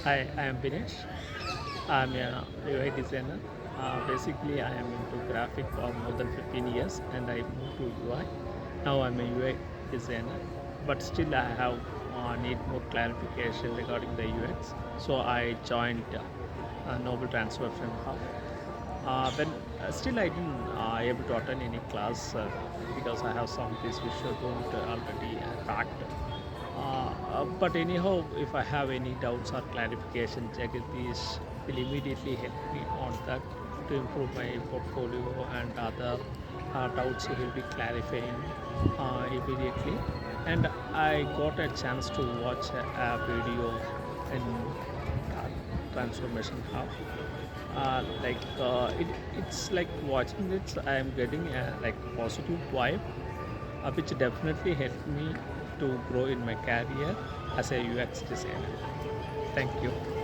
Hi, I am Binesh. I'm a UI designer. Basically, I am into graphic for more than 15 years and I moved to UI. Now I'm a UI designer, but still I have need more clarification regarding the UX. So I joined Nobletransformationhubai. When still I didn't able to attend any class because I have some this which don't already packed. But anyhow, if I have any doubts or clarification, Jagadish will immediately help me on that to improve my portfolio and other doubts he will be clarifying immediately. And I got a chance to watch a video in uh, Transformation Hub. It's like watching this, I am getting a like positive vibe which definitely helped me to grow in my career as a UX designer. Thank you.